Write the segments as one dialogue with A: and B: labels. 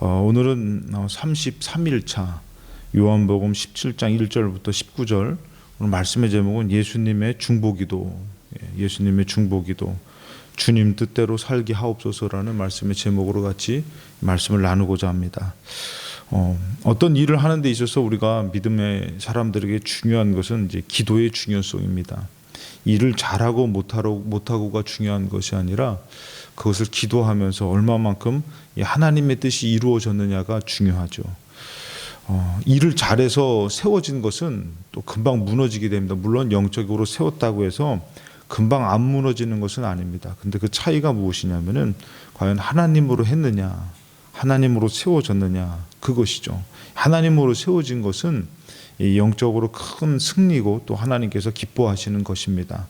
A: 오늘은 33일차 요한복음 17장 1절부터 19절. 오늘 말씀의 제목은 예수님의 중보기도, 예수님의 중보기도, 주님 뜻대로 살게 하옵소서라는 말씀의 제목으로 같이 말씀을 나누고자 합니다. 어떤 일을 하는 데 있어서 우리가 믿음의 사람들에게 중요한 것은 이제 기도의 중요성입니다. 일을 잘하고 못하고가 중요한 것이 아니라 그것을 기도하면서 얼마만큼 하나님의 뜻이 이루어졌느냐가 중요하죠. 일을 잘해서 세워진 것은 또 금방 무너지게 됩니다. 물론 영적으로 세웠다고 해서 금방 안 무너지는 것은 아닙니다. 근데 그 차이가 무엇이냐면은 과연 하나님으로 했느냐, 하나님으로 세워졌느냐, 그것이죠. 하나님으로 세워진 것은 영적으로 큰 승리고 또 하나님께서 기뻐하시는 것입니다.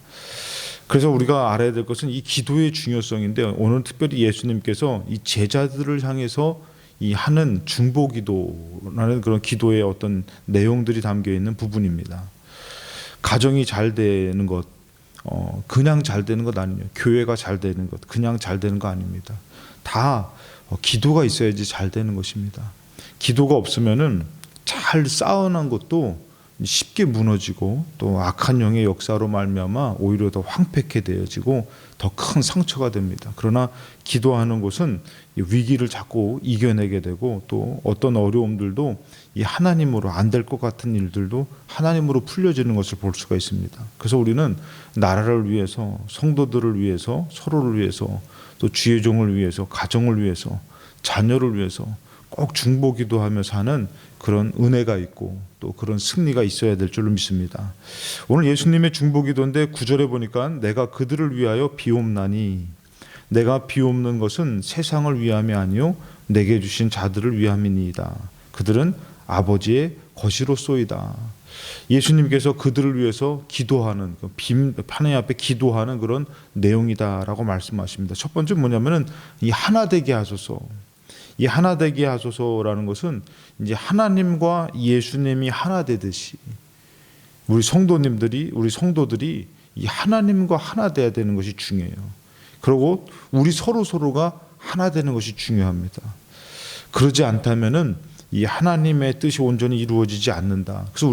A: 그래서 우리가 알아야 될 것은 이 기도의 중요성인데, 오늘 특별히 예수님께서 이 제자들을 향해서 이 하는 중보기도라는 그런 기도의 어떤 내용들이 담겨 있는 부분입니다. 가정이 잘 되는 것, 그냥 잘 되는 것 아니에요. 교회가 잘 되는 것, 그냥 잘 되는 거 아닙니다. 다 기도가 있어야지 잘 되는 것입니다. 기도가 없으면은 잘 쌓아놓은 것도 쉽게 무너지고 또 악한 영의 역사로 말미암아 오히려 더 황폐케 되어지고 더 큰 상처가 됩니다. 그러나 기도하는 것은 위기를 자꾸 이겨내게 되고 또 어떤 어려움들도 이 하나님으로 안 될 것 같은 일들도 하나님으로 풀려지는 것을 볼 수가 있습니다. 그래서 우리는 나라를 위해서, 성도들을 위해서, 서로를 위해서, 또 주의 종을 위해서, 가정을 위해서, 자녀를 위해서 꼭 중보기도하며 사는 그런 은혜가 있고 또 그런 승리가 있어야 될 줄로 믿습니다. 오늘 예수님의 중보기도인데 9절에 보니까 내가 그들을 위하여 비옵나니, 내가 비옵는 것은 세상을 위함이 아니요 내게 주신 자들을 위함이니이다. 그들은 아버지의 것이로소이다. 예수님께서 그들을 위해서 기도하는, 하나님 앞에 기도하는 그런 내용이다라고 말씀하십니다. 첫 번째 뭐냐면은 이 하나 되게 하소서. 이 하나 되게 하소서라는 것은 이제 하나님과 예수님이 하나 되듯이 우리 성도들이 이 하나님과 하나 돼야 되는 것이 중요해요. 그리고 우리 서로가 하나 되는 것이 중요합니다. 그러지 않다면은 이 하나님의 뜻이 온전히 이루어지지 않는다. 그래서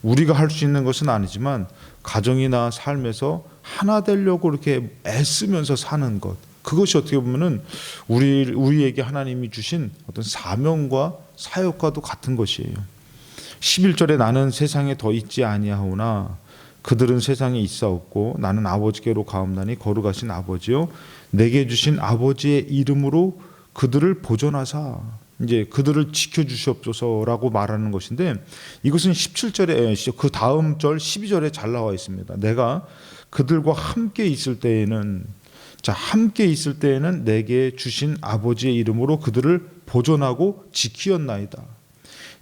A: 우리가 할 수 있는 것은 아니지만 가정이나 삶에서 하나 되려고 이렇게 애쓰면서 사는 것, 그것이 어떻게 보면은 우리에게 하나님이 주신 어떤 사명과 사역과도 같은 것이에요. 11절에 나는 세상에 더 있지 아니하오나 그들은 세상에 있사옵고 나는 아버지께로 가옵나니 거룩하신 아버지요 내게 주신 아버지의 이름으로 그들을 보존하사, 이제 그들을 지켜주시옵소서라고 말하는 것인데, 이것은 17절에 그 다음 절 12절에 잘 나와 있습니다. 내가 그들과 함께 있을 때에는, 함께 있을 때에는 내게 주신 아버지의 이름으로 그들을 보존하고 지키었나이다.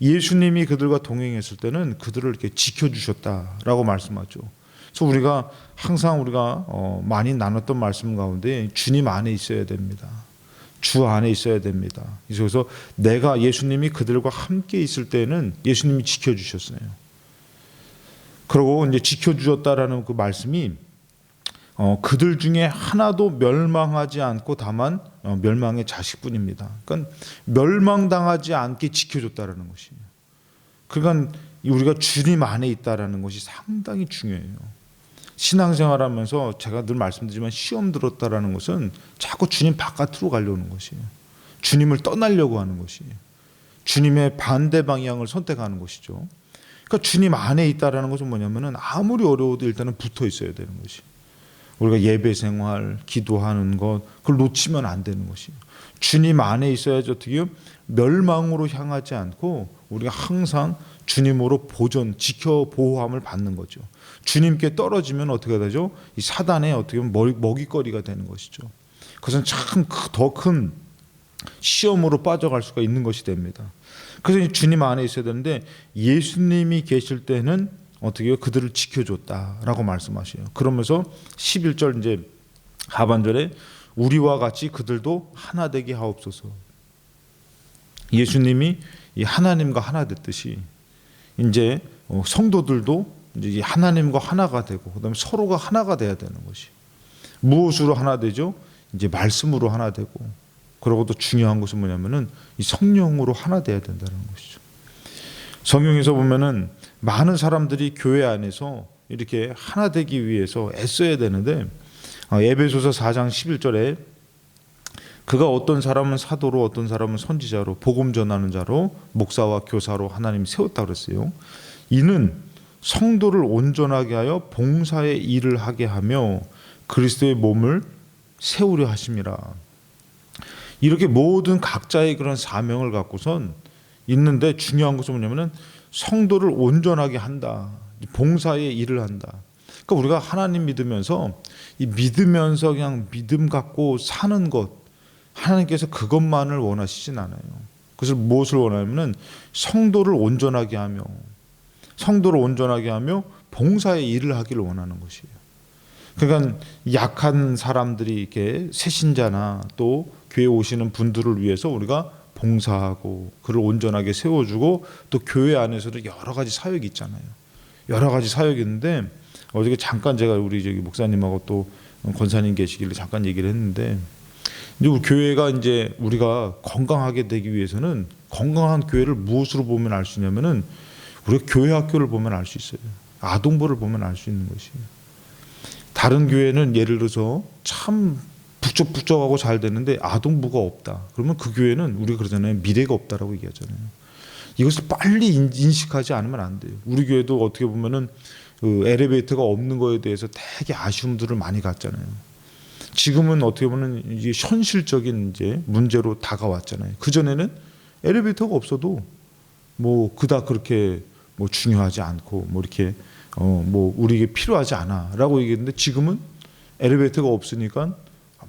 A: 예수님이 그들과 동행했을 때는 그들을 이렇게 지켜주셨다라고 말씀하죠. 그래서 우리가 항상 많이 나눴던 말씀 가운데 주님 안에 있어야 됩니다. 주 안에 있어야 됩니다. 그래서 예수님이 그들과 함께 있을 때는 예수님이 지켜주셨어요. 그리고 이제 지켜주셨다라는 그 말씀이 그들 중에 하나도 멸망하지 않고 다만 멸망의 자식뿐입니다. 그러니까 멸망당하지 않게 지켜줬다라는 것이에요. 그러니까 우리가 주님 안에 있다라는 것이 상당히 중요해요. 신앙생활하면서 제가 늘 말씀드리지만 시험 들었다라는 것은 자꾸 주님 바깥으로 가려는 것이에요. 주님을 떠나려고 하는 것이에요. 주님의 반대 방향을 선택하는 것이죠. 그러니까 주님 안에 있다라는 것은 뭐냐면은 아무리 어려워도 일단은 붙어 있어야 되는 것이에요. 우리가 예배 생활, 기도하는 것, 그걸 놓치면 안 되는 것이에요. 주님 안에 있어야지 어떻게 멸망으로 향하지 않고 우리가 항상 주님으로 지켜 보호함을 받는 거죠. 주님께 떨어지면 어떻게 되죠? 이 사단의 어떻게 보면 먹이거리가 되는 것이죠. 그것은 참 더 큰 시험으로 빠져갈 수가 있는 것이 됩니다. 그래서 주님 안에 있어야 되는데, 예수님이 계실 때는 어떻게 그들을 지켜줬다라고 말씀하셔요. 그러면서 11절 이제 하반절에 우리와 같이 그들도 하나 되게 하옵소서. 예수님이 이 하나님과 하나 됐듯이 이제 성도들도 이제 하나님과 하나가 되고 그다음에 서로가 하나가 돼야 되는 것이. 무엇으로 하나 되죠? 이제 말씀으로 하나 되고 그리고 또 중요한 것은 뭐냐면은 이 성령으로 하나 돼야 된다는 것이죠. 성경에서 보면은 많은 사람들이 교회 안에서 이렇게 하나 되기 위해서 애써야 되는데, 에베소서 4장 11절에 그가 어떤 사람은 사도로, 어떤 사람은 선지자로, 복음 전하는 자로, 목사와 교사로 하나님 세웠다 그랬어요. 이는 성도를 온전하게 하여 봉사의 일을 하게 하며 그리스도의 몸을 세우려 하심이라. 이렇게 모든 각자의 그런 사명을 갖고선 있는데, 중요한 것은 뭐냐면은 성도를 온전하게 한다, 봉사의 일을 한다. 그러니까 우리가 하나님 믿으면서 이 믿으면서 그냥 믿음 갖고 사는 것, 하나님께서 그것만을 원하시진 않아요. 그래서 무엇을 원하냐면은 성도를 온전하게 하며 봉사의 일을 하기를 원하는 것이에요. 그러니까 약한 사람들이 이렇게 새신자나 또 교회 오시는 분들을 위해서 우리가 봉사하고 그를 온전하게 세워주고, 또 교회 안에서도 여러 가지 사역이 있잖아요. 여러 가지 사역이 있는데, 어저께 잠깐 제가 우리 저기 목사님하고 또 권사님 계시길래 잠깐 얘기를 했는데, 이제 우리 교회가 이제 우리가 건강하게 되기 위해서는 건강한 교회를 무엇으로 보면 알 수 있냐면은 우리가 교회 학교를 보면 알 수 있어요. 아동부를 보면 알 수 있는 것이에요. 다른 교회는 예를 들어서 참 북적북적하고 잘 되는데 아동부가 없다. 그러면 그 교회는 우리가 그러잖아요. 미래가 없다라고 얘기하잖아요. 이것을 빨리 인식하지 않으면 안 돼요. 우리 교회도 어떻게 보면은 그 엘리베이터가 없는 거에 대해서 되게 아쉬움들을 많이 갖잖아요. 지금은 어떻게 보면 이게 현실적인 이제 문제로 다가왔잖아요. 그 전에는 엘리베이터가 없어도 뭐 그닥 그렇게 뭐 중요하지 않고 뭐 이렇게 뭐 우리에게 필요하지 않아라고 얘기했는데, 지금은 엘리베이터가 없으니까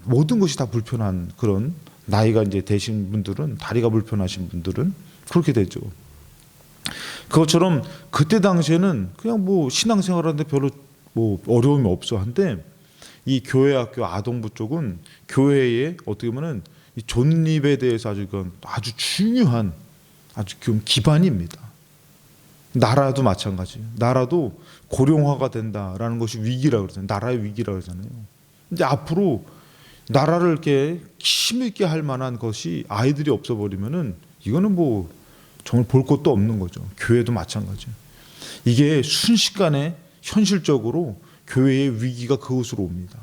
A: 모든 것이 다 불편한 그런, 나이가 이제 되신 분들은, 다리가 불편하신 분들은 그렇게 되죠. 그것처럼 그때 당시에는 그냥 뭐 신앙생활하는데 별로 뭐 어려움이 없어 한데, 이 교회 학교 아동부 쪽은 교회의 어떻게 보면은 이 존립에 대해서 아주 중요한 아주 기반입니다. 나라도 마찬가지예요. 나라도 고령화가 된다라는 것이 위기라고 그러잖아요. 나라의 위기라고 그러잖아요. 근데 앞으로 나라를 이렇게 힘있게 할 만한 것이 아이들이 없어버리면은 이거는 뭐 정말 볼 것도 없는 거죠. 교회도 마찬가지예요. 이게 순식간에 현실적으로 교회의 위기가 그것으로 옵니다.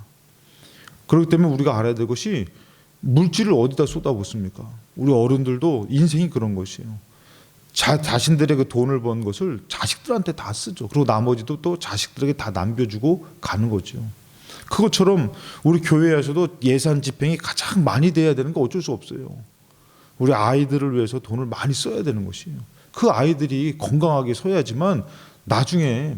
A: 그렇기 때문에 우리가 알아야 될 것이, 물질을 어디다 쏟아붓습니까? 우리 어른들도 인생이 그런 것이에요. 자신들의 그 돈을 번 것을 자식들한테 다 쓰죠. 그리고 나머지도 또 자식들에게 다 남겨주고 가는 거죠. 그것처럼 우리 교회에서도 예산 집행이 가장 많이 돼야 되는 거 어쩔 수 없어요. 우리 아이들을 위해서 돈을 많이 써야 되는 것이에요. 그 아이들이 건강하게 서야지만 나중에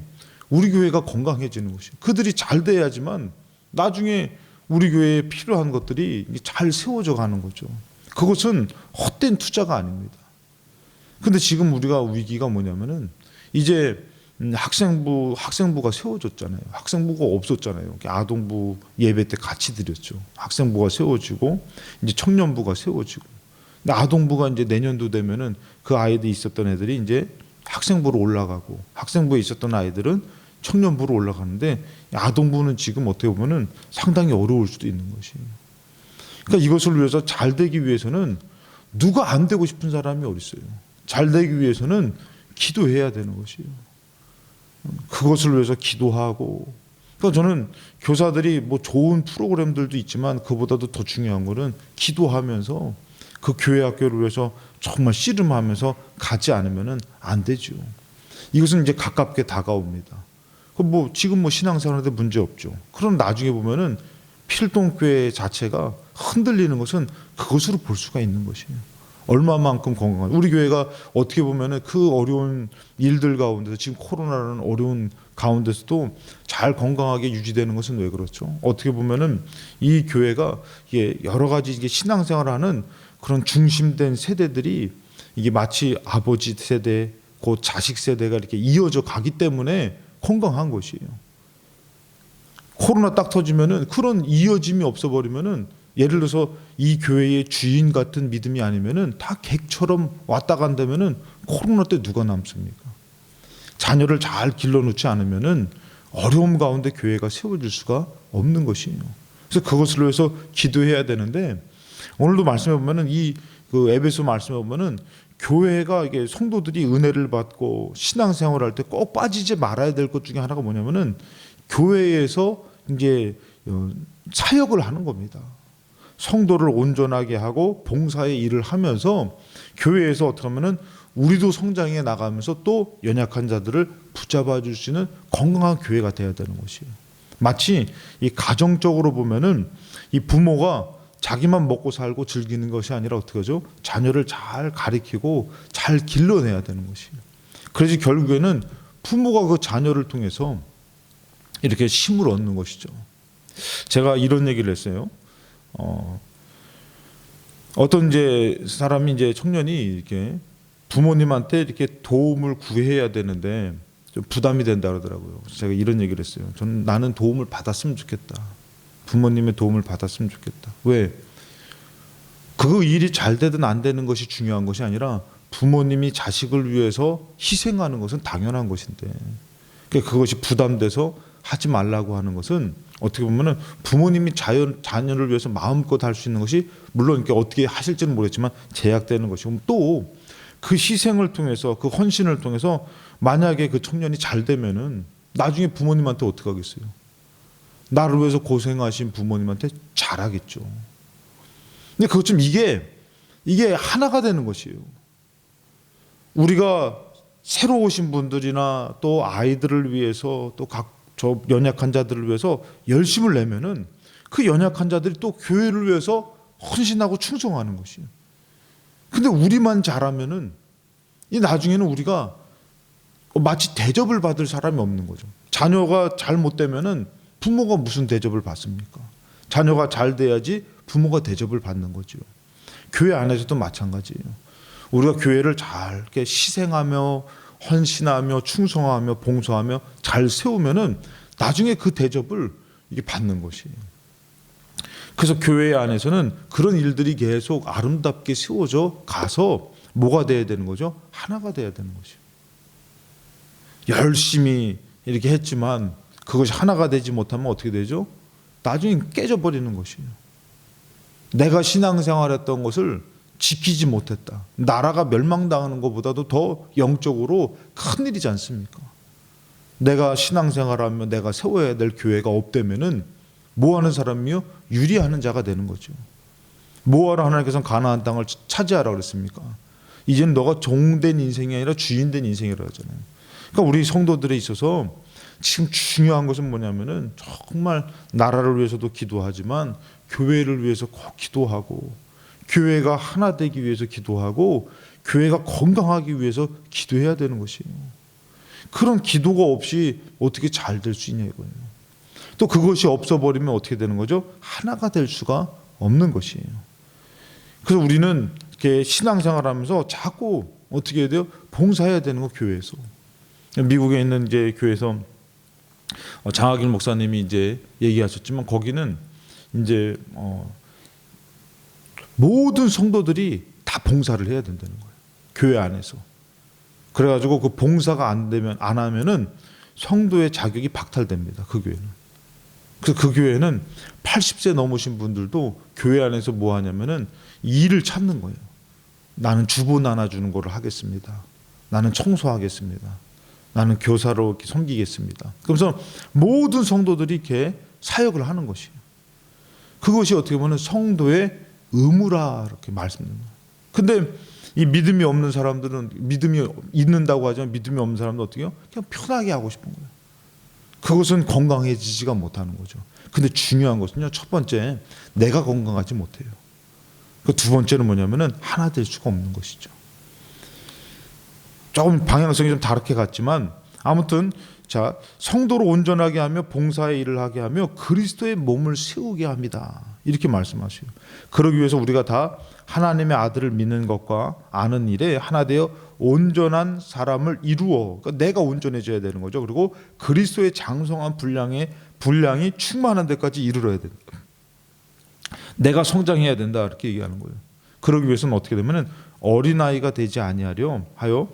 A: 우리 교회가 건강해지는 것이에요. 그들이 잘 돼야지만 나중에 우리 교회에 필요한 것들이 잘 세워져 가는 거죠. 그것은 헛된 투자가 아닙니다. 근데 지금 우리가 위기가 뭐냐면은 이제 학생부가 세워졌잖아요. 학생부가 없었잖아요. 아동부 예배 때 같이 드렸죠. 학생부가 세워지고 이제 청년부가 세워지고. 근데 아동부가 이제 내년도 되면은 그 아이들이 있었던 애들이 이제 학생부로 올라가고, 학생부에 있었던 아이들은 청년부로 올라가는데, 아동부는 지금 어떻게 보면은 상당히 어려울 수도 있는 것이에요. 그러니까 이것을 위해서 잘 되기 위해서는 누가 안 되고 싶은 사람이 어디 있어요? 잘 되기 위해서는 기도해야 되는 것이에요. 그것을 위해서 기도하고. 그러니까 저는 교사들이 뭐 좋은 프로그램들도 있지만 그보다도 더 중요한 거는 기도하면서 그 교회 학교를 위해서 정말 씨름하면서 가지 않으면은 안 되죠. 이것은 이제 가깝게 다가옵니다. 뭐 지금 뭐 신앙생활하는데 문제 없죠. 그럼 나중에 보면은 필동교회 자체가 흔들리는 것은 그것으로 볼 수가 있는 것이에요. 얼마만큼 건강한, 우리 교회가 어떻게 보면은 그 어려운 일들 가운데서, 지금 코로나라는 어려운 가운데서도 잘 건강하게 유지되는 것은 왜 그렇죠? 어떻게 보면은 이 교회가 이게 여러 가지 이게 신앙생활하는 그런 중심된 세대들이 이게 마치 아버지 세대, 곧 자식 세대가 이렇게 이어져 가기 때문에 건강한 것이에요. 코로나 딱 터지면은 그런 이어짐이 없어버리면은, 예를 들어서 이 교회의 주인 같은 믿음이 아니면은 다 객처럼 왔다 간다면은 코로나 때 누가 남습니까? 자녀를 잘 길러놓지 않으면은 어려움 가운데 교회가 세워질 수가 없는 것이에요. 그래서 그것을 위해서 기도해야 되는데, 오늘도 말씀해 보면은 그 에베소 말씀해 보면은 교회가 이게 성도들이 은혜를 받고 신앙생활을 할 때 꼭 빠지지 말아야 될 것 중에 하나가 뭐냐면은 교회에서 이제 사역을 하는 겁니다. 성도를 온전하게 하고 봉사의 일을 하면서 교회에서 어떻게 하면은 우리도 성장해 나가면서 또 연약한 자들을 붙잡아 줄 수 있는 건강한 교회가 돼야 되는 것이에요. 마치 이 가정적으로 보면은 이 부모가 자기만 먹고 살고 즐기는 것이 아니라 어떻게 하죠? 자녀를 잘 가리키고 잘 길러내야 되는 것이에요. 그래서 결국에는 부모가 그 자녀를 통해서 이렇게 힘을 얻는 것이죠. 제가 이런 얘기를 했어요. 어떤 이제 사람이 이제 청년이 이렇게 부모님한테 이렇게 도움을 구해야 되는데 좀 부담이 된다 그러더라고요. 제가 이런 얘기를 했어요. 나는 도움을 받았으면 좋겠다. 부모님의 도움을 받았으면 좋겠다. 왜? 그 일이 잘 되든 안 되는 것이 중요한 것이 아니라 부모님이 자식을 위해서 희생하는 것은 당연한 것인데 그것이 부담돼서 하지 말라고 하는 것은 어떻게 보면은 부모님이 자녀를 위해서 마음껏 할 수 있는 것이 물론 이렇게 어떻게 하실지는 모르겠지만 제약되는 것이고 또 그 희생을 통해서 그 헌신을 통해서 만약에 그 청년이 잘 되면은 나중에 부모님한테 어떻게 하겠어요? 나를 위해서 고생하신 부모님한테 잘하겠죠. 근데 그것 좀 이게 하나가 되는 것이에요. 우리가 새로 오신 분들이나 또 아이들을 위해서 또 저 연약한 자들을 위해서 열심을 내면은 그 연약한 자들이 또 교회를 위해서 헌신하고 충성하는 것이에요. 근데 우리만 잘하면은 이 나중에는 우리가 마치 대접을 받을 사람이 없는 거죠. 자녀가 잘못되면은 부모가 무슨 대접을 받습니까? 자녀가 잘 돼야지 부모가 대접을 받는 거죠. 교회 안에서도 마찬가지예요. 우리가 교회를 잘 이렇게 희생하며 헌신하며 충성하며 봉사하며 잘 세우면은 나중에 그 대접을 이게 받는 것이에요. 그래서 교회 안에서는 그런 일들이 계속 아름답게 세워져 가서 뭐가 돼야 되는 거죠? 하나가 돼야 되는 것이에요. 열심히 이렇게 했지만 그것이 하나가 되지 못하면 어떻게 되죠? 나중에 깨져버리는 것이에요. 내가 신앙생활했던 것을 지키지 못했다. 나라가 멸망당하는 것보다도 더 영적으로 큰 일이지 않습니까? 내가 신앙생활하며 내가 세워야 될 교회가 없다면은 뭐하는 사람이요? 유리하는 자가 되는 거죠. 뭐하러 하나님께서는 가나안 땅을 차지하라 그랬습니까? 이제는 너가 종된 인생이 아니라 주인된 인생이라고 하잖아요. 그러니까 우리 성도들에 있어서 지금 중요한 것은 뭐냐면은 정말 나라를 위해서도 기도하지만 교회를 위해서 꼭 기도하고 교회가 하나 되기 위해서 기도하고 교회가 건강하기 위해서 기도해야 되는 것이에요. 그런 기도가 없이 어떻게 잘 될 수 있냐 이거예요. 또 그것이 없어버리면 어떻게 되는 거죠? 하나가 될 수가 없는 것이에요. 그래서 우리는 이렇게 신앙생활하면서 자꾸 어떻게 해야 돼요? 봉사해야 되는 거 교회에서. 미국에 있는 이제 교회에서 장하길 목사님이 이제 얘기하셨지만 거기는 이제 모든 성도들이 다 봉사를 해야 된다는 거예요. 교회 안에서. 그래가지고 그 봉사가 안 하면은 성도의 자격이 박탈됩니다. 그 교회는. 그래서 그 교회는 80세 넘으신 분들도 교회 안에서 뭐 하냐면은 일을 찾는 거예요. 나는 주보 나눠주는 거를 하겠습니다. 나는 청소하겠습니다. 나는 교사로 이렇게 섬기겠습니다. 그러면서 모든 성도들이 이렇게 사역을 하는 것이에요. 그것이 어떻게 보면 성도의 의무라 이렇게 말씀드립니다. 근데 이 믿음이 없는 사람들은 믿음이 있는다고 하지만 믿음이 없는 사람도 어떻게 해요? 그냥 편하게 하고 싶은 거예요. 그것은 건강해지지가 못하는 거죠. 근데 중요한 것은요. 첫 번째, 내가 건강하지 못해요. 그 두 번째는 뭐냐면은 하나 될 수가 없는 것이죠. 조금 방향성이 좀 다르게 갔지만 아무튼 자, 성도로 온전하게 하며 봉사의 일을 하게 하며 그리스도의 몸을 세우게 합니다. 이렇게 말씀하셔요. 그러기 위해서 우리가 다 하나님의 아들을 믿는 것과 아는 일에 하나 되어 온전한 사람을 이루어, 그러니까 내가 온전해져야 되는 거죠. 그리고 그리스도의 장성한 분량이 충만한 데까지 이르러야 된다. 내가 성장해야 된다 이렇게 얘기하는 거예요. 그러기 위해서는 어떻게 되면은 어린아이가 되지 아니하려 하여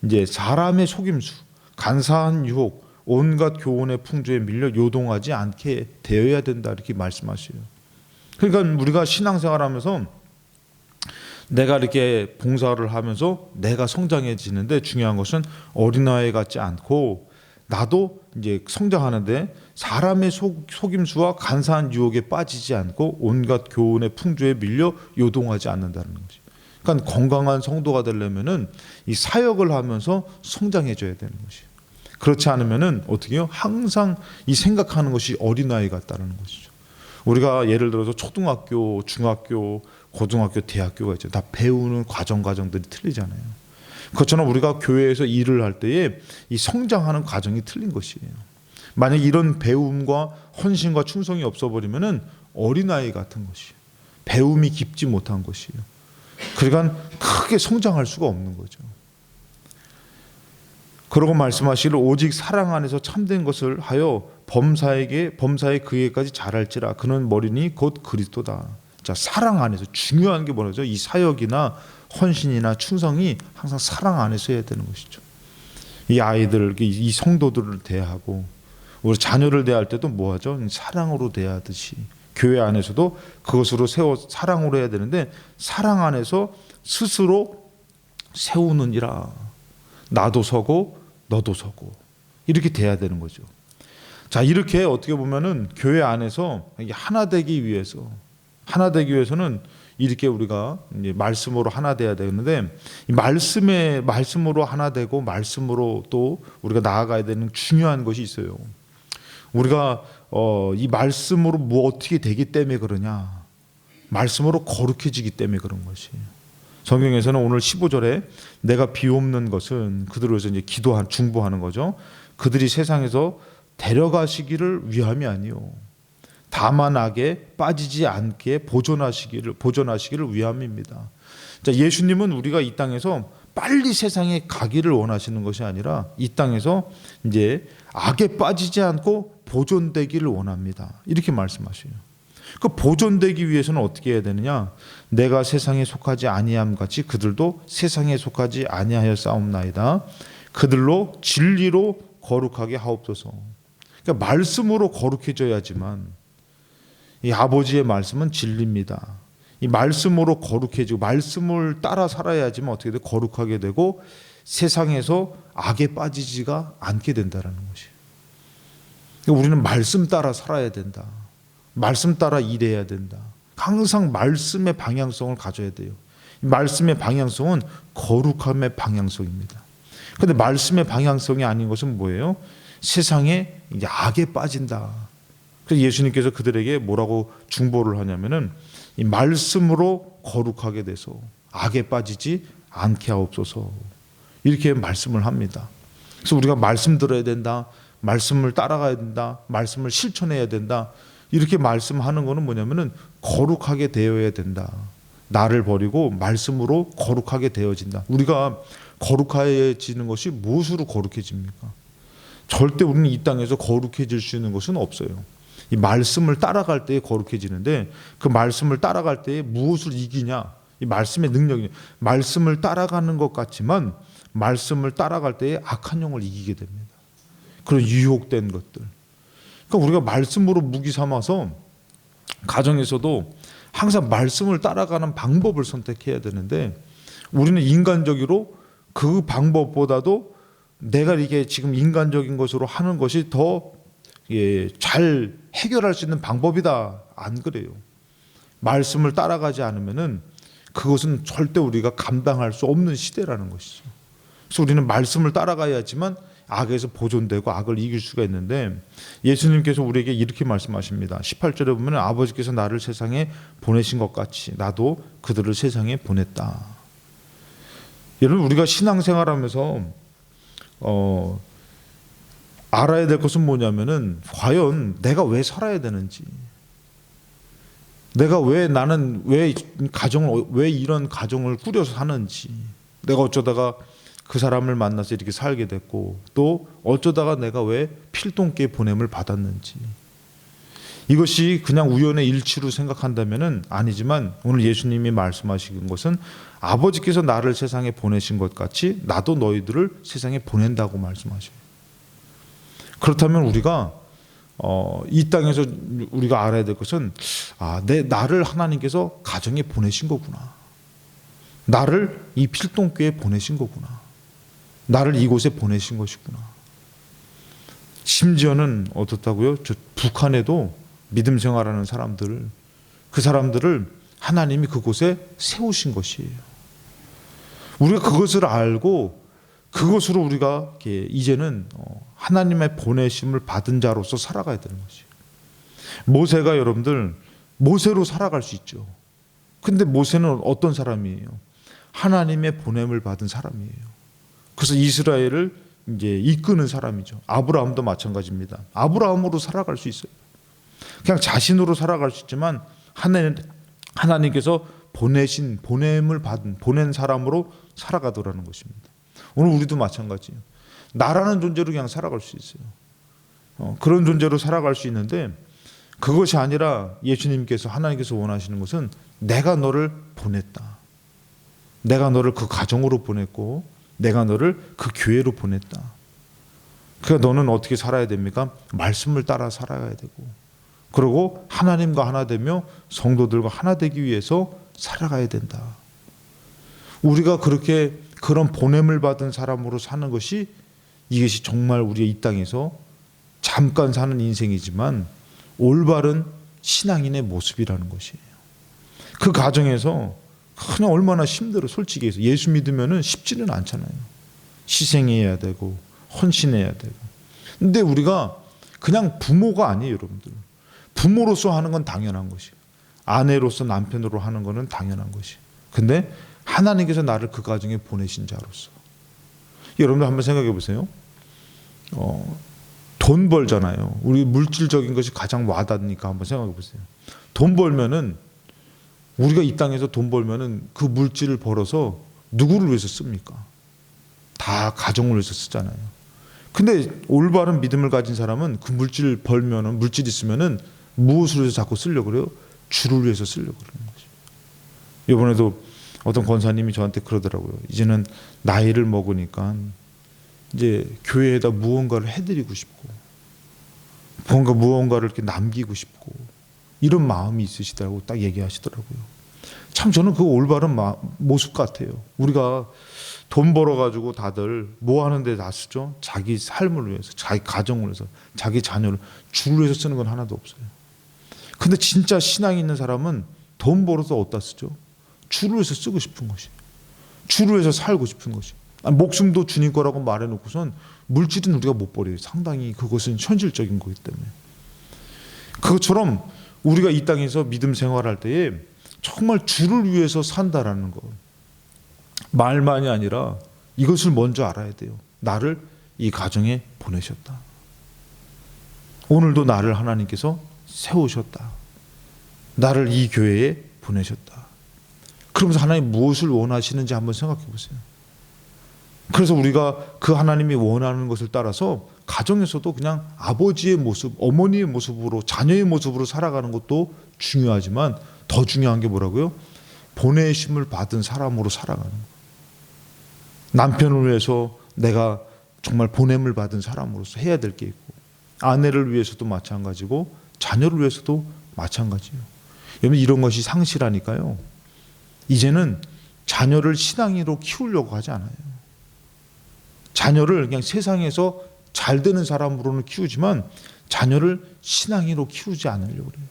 A: 이제 사람의 속임수, 간사한 유혹, 온갖 교훈의 풍조에 밀려 요동하지 않게 되어야 된다 이렇게 말씀하셔요. 그러니까 우리가 신앙생활하면서 내가 이렇게 봉사를 하면서 내가 성장해지는데 중요한 것은 어린아이 같지 않고 나도 이제 성장하는데 사람의 속임수와 간사한 유혹에 빠지지 않고 온갖 교훈의 풍조에 밀려 요동하지 않는다는 거지. 그러니까 건강한 성도가 되려면은 이 사역을 하면서 성장해져야 되는 것이. 그렇지 않으면은 어떻게 해요? 항상 이 생각하는 것이 어린아이 같다는 것이죠. 우리가 예를 들어서 초등학교, 중학교, 고등학교, 대학교가 있죠. 다 배우는 과정들이 틀리잖아요. 그것처럼 우리가 교회에서 일을 할 때에 이 성장하는 과정이 틀린 것이에요. 만약 이런 배움과 헌신과 충성이 없어버리면은 어린아이 같은 것이에요. 배움이 깊지 못한 것이에요. 그러니까 크게 성장할 수가 없는 거죠. 그러고 말씀하시기를 오직 사랑 안에서 참된 것을 하여 범사의 그에까지 잘할지라 그는 머리니 곧 그리스도다. 자, 사랑 안에서 중요한 게 뭐죠? 이 사역이나 헌신이나 충성이 항상 사랑 안에서 해야 되는 것이죠. 이 아이들, 이 성도들을 대하고 우리 자녀를 대할 때도 뭐하죠? 사랑으로 대하듯이 교회 안에서도 그것으로 사랑으로 해야 되는데 사랑 안에서 스스로 세우느니라. 나도 서고 너도 서고 이렇게 돼야 되는 거죠. 자, 이렇게 어떻게 보면은 교회 안에서 하나 되기 위해서는 이렇게 우리가 이제 말씀으로 하나 돼야 되는데 이 말씀으로 하나 되고 말씀으로 또 우리가 나아가야 되는 중요한 것이 있어요. 우리가 이 말씀으로 뭐 어떻게 되기 때문에 그러냐? 말씀으로 거룩해지기 때문에 그런 것이에요. 성경에서는 오늘 15절에 내가 비옵는 것은 그들을 위해서 이제 중보하는 거죠. 그들이 세상에서 데려가시기를 위함이 아니요. 다만 악에 빠지지 않게 보존하시기를 위함입니다. 자, 예수님은 우리가 이 땅에서 빨리 세상에 가기를 원하시는 것이 아니라 이 땅에서 이제 악에 빠지지 않고 보존되기를 원합니다. 이렇게 말씀하셔요. 그 보존되기 위해서는 어떻게 해야 되느냐? 내가 세상에 속하지 아니함 같이 그들도 세상에 속하지 아니하여 싸움나이다. 그들로 진리로 거룩하게 하옵소서. 그러니까 말씀으로 거룩해져야지만 이 아버지의 말씀은 진리입니다. 이 말씀으로 거룩해지고 말씀을 따라 살아야지만 어떻게 돼? 거룩하게 되고 세상에서 악에 빠지지가 않게 된다는 것이에요. 그러니까 우리는 말씀 따라 살아야 된다. 말씀 따라 일해야 된다. 항상 말씀의 방향성을 가져야 돼요. 말씀의 방향성은 거룩함의 방향성입니다. 그런데 말씀의 방향성이 아닌 것은 뭐예요? 세상에 이제 악에 빠진다. 그래서 예수님께서 그들에게 뭐라고 중보를 하냐면은 이 말씀으로 거룩하게 돼서 악에 빠지지 않게 하옵소서. 이렇게 말씀을 합니다. 그래서 우리가 말씀 들어야 된다. 말씀을 따라가야 된다. 말씀을 실천해야 된다. 이렇게 말씀하는 것은 뭐냐면은 거룩하게 되어야 된다. 나를 버리고 말씀으로 거룩하게 되어진다. 우리가 거룩해지는 것이 무엇으로 거룩해집니까? 절대 우리는 이 땅에서 거룩해질 수 있는 것은 없어요. 이 말씀을 따라갈 때에 거룩해지는데 그 말씀을 따라갈 때에 무엇을 이기냐? 이 말씀의 능력이 말씀을 따라가는 것 같지만 말씀을 따라갈 때에 악한 영을 이기게 됩니다. 그런 유혹된 것들. 그러니까 우리가 말씀으로 무기 삼아서 가정에서도 항상 말씀을 따라가는 방법을 선택해야 되는데 우리는 인간적으로 그 방법보다도 내가 이게 지금 인간적인 것으로 하는 것이 더 잘 해결할 수 있는 방법이다. 안 그래요. 말씀을 따라가지 않으면은 그것은 절대 우리가 감당할 수 없는 시대라는 것이죠. 그래서 우리는 말씀을 따라가야지만 악에서 보존되고 악을 이길 수가 있는데 예수님께서 우리에게 이렇게 말씀하십니다. 18절에 보면 아버지께서 나를 세상에 보내신 것 같이 나도 그들을 세상에 보냈다. 여러분 우리가 신앙생활하면서 알아야 될 것은 뭐냐면은 과연 내가 왜 살아야 되는지, 내가 나는 왜 이런 가정을 꾸려서 사는지, 내가 어쩌다가 그 사람을 만나서 이렇게 살게 됐고 또 어쩌다가 내가 왜 필동께 보냄을 받았는지, 이것이 그냥 우연의 일치로 생각한다면은 아니지만 오늘 예수님이 말씀하신 것은 아버지께서 나를 세상에 보내신 것 같이 나도 너희들을 세상에 보낸다고 말씀하셔요. 그렇다면 우리가 이 땅에서 우리가 알아야 될 것은 나를 하나님께서 가정에 보내신 거구나. 나를 이 필동교에 보내신 거구나. 나를 이곳에 보내신 것이구나. 심지어는 어떻다고요? 저 북한에도 믿음 생활하는 사람들, 그 사람들을 하나님이 그곳에 세우신 것이에요. 우리가 그것을 알고 그것으로 우리가 이제는 하나님의 보내심을 받은 자로서 살아가야 되는 것이에요. 모세가 여러분들 모세로 살아갈 수 있죠. 근데 모세는 어떤 사람이에요? 하나님의 보냄을 받은 사람이에요. 그래서 이스라엘을 이제 이끄는 사람이죠. 아브라함도 마찬가지입니다. 아브라함으로 살아갈 수 있어요. 그냥 자신으로 살아갈 수 있지만 하나님께서 보냄을 받은 보낸 사람으로 살아가더라는 것입니다. 오늘 우리도 마찬가지예요. 나라는 존재로 그냥 살아갈 수 있어요. 그런 존재로 살아갈 수 있는데 그것이 아니라 예수님께서 하나님께서 원하시는 것은 내가 너를 보냈다. 내가 너를 그 가정으로 보냈고 내가 너를 그 교회로 보냈다. 그러니까 너는 어떻게 살아야 됩니까? 말씀을 따라 살아야 되고 그리고 하나님과 하나 되며 성도들과 하나 되기 위해서 살아가야 된다. 우리가 그렇게 그런 보냄을 받은 사람으로 사는 것이 이것이 정말 우리의 이 땅에서 잠깐 사는 인생이지만 올바른 신앙인의 모습이라는 것이에요. 그 가정에서 그냥 얼마나 힘들어. 솔직히 해서 예수 믿으면 쉽지는 않잖아요. 희생해야 되고 헌신해야 되고. 근데 우리가 그냥 부모가 아니에요, 여러분들. 부모로서 하는 건 당연한 것이에요. 아내로서 남편으로 하는 거는 당연한 것이에요. 근데 하나님께서 나를 그 가정에 보내신 자로서 여러분들 한번 생각해 보세요. 돈 벌잖아요. 우리 물질적인 것이 가장 와닿으니까 한번 생각해 보세요. 돈 벌면은 우리가 이 땅에서 돈 벌면은 그 물질을 벌어서 누구를 위해서 씁니까? 다 가정을 위해서 쓰잖아요. 근데 올바른 믿음을 가진 사람은 그 물질 벌면은 물질 있으면은 무엇을 위해서 자꾸 쓰려고 그래요? 주를 위해서 쓰려고 그러는 거죠. 이번에도 어떤 권사님이 저한테 그러더라고요. 이제는 나이를 먹으니까 이제 교회에다 무언가를 해드리고 싶고 무언가를 이렇게 남기고 싶고 이런 마음이 있으시다고 딱 얘기하시더라고요. 참 저는 그 올바른 모습 같아요. 우리가 돈 벌어가지고 다들 뭐 하는데 다 쓰죠? 자기 삶을 위해서, 자기 가정을 위해서, 자기 자녀를 주를 위해서 쓰는 건 하나도 없어요. 근데 진짜 신앙이 있는 사람은 돈 벌어서 어디다 쓰죠? 주를 위해서 쓰고 싶은 것이, 주를 위해서 살고 싶은 것이. 목숨도 주님 거라고 말해놓고선 물질은 우리가 못 버려요. 상당히 그것은 현실적인 거기 때문에. 그것처럼 우리가 이 땅에서 믿음 생활할 때에 정말 주를 위해서 산다라는 것, 말만이 아니라 이것을 먼저 알아야 돼요. 나를 이 가정에 보내셨다. 오늘도 나를 하나님께서 세우셨다. 나를 이 교회에 보내셨다. 그러면서 하나님 무엇을 원하시는지 한번 생각해 보세요. 그래서 우리가 그 하나님이 원하는 것을 따라서 가정에서도 그냥 아버지의 모습, 어머니의 모습으로, 자녀의 모습으로 살아가는 것도 중요하지만 더 중요한 게 뭐라고요? 보내심을 받은 사람으로 살아가는 거예요. 남편을 위해서 내가 정말 보냄을 받은 사람으로서 해야 될 게 있고, 아내를 위해서도 마찬가지고 자녀를 위해서도 마찬가지예요. 여러분, 이런 것이 상실하니까요, 이제는 자녀를 신앙인으로 키우려고 하지 않아요. 자녀를 그냥 세상에서 잘 되는 사람으로는 키우지만 자녀를 신앙인으로 키우지 않으려고 그래요.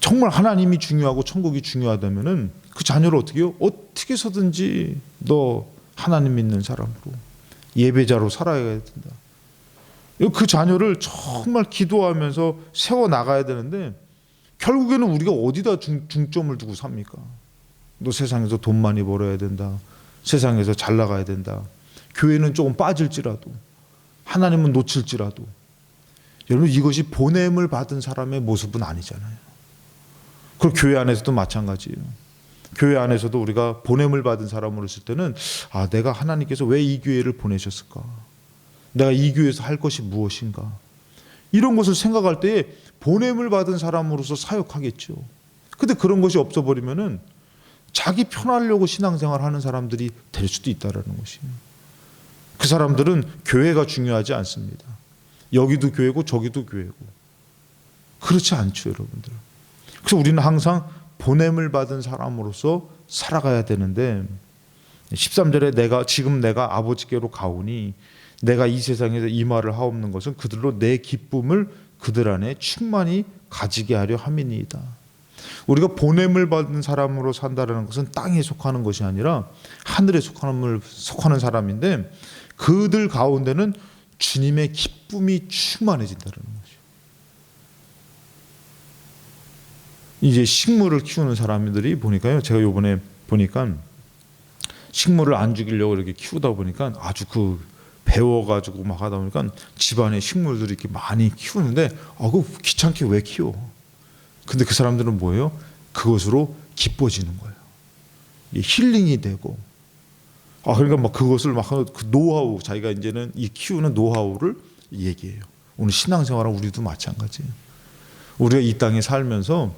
A: 정말 하나님이 중요하고 천국이 중요하다면은 그 자녀를 어떻게 해요? 어떻게 해서든지 너 하나님 믿는 사람으로, 예배자로 살아야 된다. 그 자녀를 정말 기도하면서 세워 나가야 되는데 결국에는 우리가 어디다 중점을 두고 삽니까? 너 세상에서 돈 많이 벌어야 된다. 세상에서 잘 나가야 된다. 교회는 조금 빠질지라도, 하나님은 놓칠지라도. 여러분, 이것이 보냄을 받은 사람의 모습은 아니잖아요. 그리고 교회 안에서도 마찬가지예요. 교회 안에서도 우리가 보냄을 받은 사람으로 있을 때는 내가 하나님께서 왜 이 교회를 보내셨을까? 내가 이 교회에서 할 것이 무엇인가? 이런 것을 생각할 때에 보냄을 받은 사람으로서 사역하겠죠. 근데 그런 것이 없어버리면은 자기 편하려고 신앙생활 하는 사람들이 될 수도 있다는 것이에요. 그 사람들은 교회가 중요하지 않습니다. 여기도 교회고 저기도 교회고. 그렇지 않죠, 여러분들. 그래서 우리는 항상 보냄을 받은 사람으로서 살아가야 되는데 13절에 지금 내가 아버지께로 가오니 내가 이 세상에서 이 말을 하옵는 것은 그들로 내 기쁨을 그들 안에 충만히 가지게 하려 함이니이다. 우리가 보냄을 받은 사람으로 산다는 것은 땅에 속하는 것이 아니라 하늘에 속하는 사람인데 그들 가운데는 주님의 기쁨이 충만해진다는 것이죠. 이제 식물을 키우는 사람들이 보니까요, 제가 요번에 보니까 식물을 안 죽이려고 이렇게 키우다 보니까 아주 배워가지고 막 하다 보니까 집안에 식물들이 이렇게 많이 키우는데 그 귀찮게 왜 키워? 근데 그 사람들은 뭐예요? 그것으로 기뻐지는 거예요. 힐링이 되고. 그러니까 막 그것을 막 그 노하우, 자기가 이제는 이 키우는 노하우를 얘기해요. 오늘 신앙생활은 우리도 마찬가지예요. 우리가 이 땅에 살면서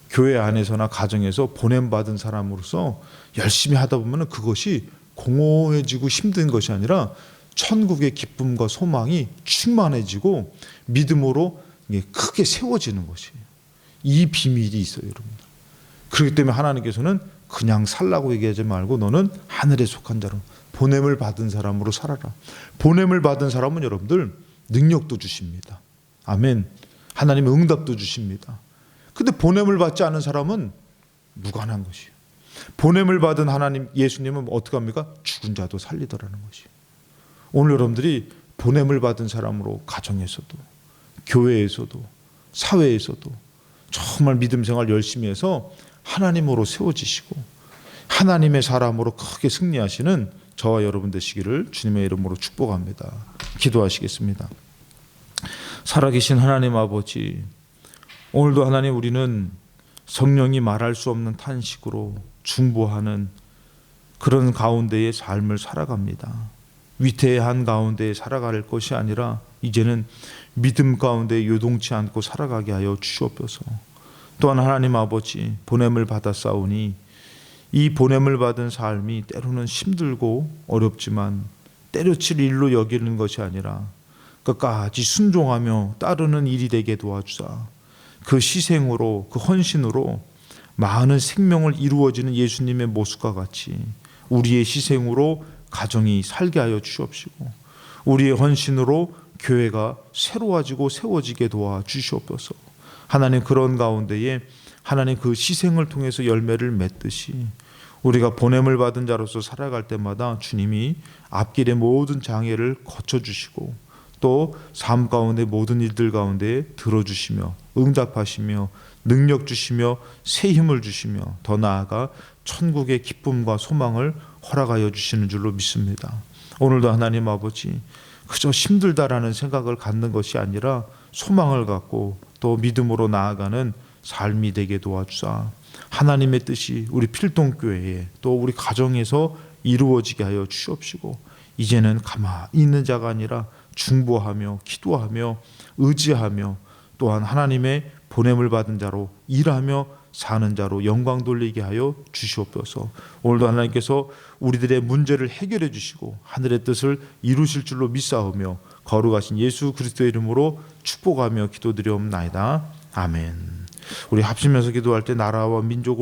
A: 교회 안에서나 가정에서 보냄받은 사람으로서 열심히 하다 보면 그것이 공허해지고 힘든 것이 아니라 천국의 기쁨과 소망이 충만해지고 믿음으로 크게 세워지는 것이에요. 이 비밀이 있어요, 여러분들. 그렇기 때문에 하나님께서는 그냥 살라고 얘기하지 말고 너는 하늘에 속한 자로 보냄을 받은 사람으로 살아라. 보냄을 받은 사람은 여러분들 능력도 주십니다. 아멘. 하나님의 응답도 주십니다. 근데 보냄을 받지 않은 사람은 무관한 것이에요. 보냄을 받은 하나님 예수님은 어떻게 합니까? 죽은 자도 살리더라는 것이에요. 오늘 여러분들이 보냄을 받은 사람으로 가정에서도 교회에서도 사회에서도 정말 믿음 생활 열심히 해서 하나님으로 세워지시고 하나님의 사람으로 크게 승리하시는 저와 여러분 되시기를 주님의 이름으로 축복합니다. 기도하시겠습니다. 살아계신 하나님 아버지, 오늘도 하나님 우리는 성령이 말할 수 없는 탄식으로 중보하는 그런 가운데의 삶을 살아갑니다. 위태한 가운데 살아갈 것이 아니라 이제는 믿음 가운데 요동치 않고 살아가게 하여 주시옵소서. 또한 하나님 아버지, 보냄을 받았사오니 이 보냄을 받은 삶이 때로는 힘들고 어렵지만 때려칠 일로 여기는 것이 아니라 끝까지 순종하며 따르는 일이 되게 도와주사 그 희생으로 그 헌신으로 많은 생명을 이루어지는 예수님의 모습과 같이 우리의 희생으로 가정이 살게 하여 주시옵시고 우리의 헌신으로 교회가 새로워지고 세워지게 도와주시옵소서. 하나님 그런 가운데에 하나님 그 희생을 통해서 열매를 맺듯이 우리가 보냄을 받은 자로서 살아갈 때마다 주님이 앞길의 모든 장애를 거쳐주시고 또 삶 가운데 모든 일들 가운데 들어주시며 응답하시며 능력 주시며 새 힘을 주시며 더 나아가 천국의 기쁨과 소망을 허락하여 주시는 줄로 믿습니다. 오늘도 하나님 아버지 그저 힘들다라는 생각을 갖는 것이 아니라 소망을 갖고 또 믿음으로 나아가는 삶이 되게 도와주사 하나님의 뜻이 우리 필동교회에 또 우리 가정에서 이루어지게 하여 주시옵시고 이제는 가만히 있는 자가 아니라 중보하며 기도하며 의지하며 또한 하나님의 보냄을 받은 자로 일하며 사는 자로 영광 돌리게 하여 주시옵소서. 오늘도 하나님께서 우리들의 문제를 해결해 주시고 하늘의 뜻을 이루실 줄로 믿사오며 거룩하신 예수 그리스도의 이름으로 축복하며 기도드리옵나이다. 아멘. 우리 합심해서 기도할 때 나라와 민족을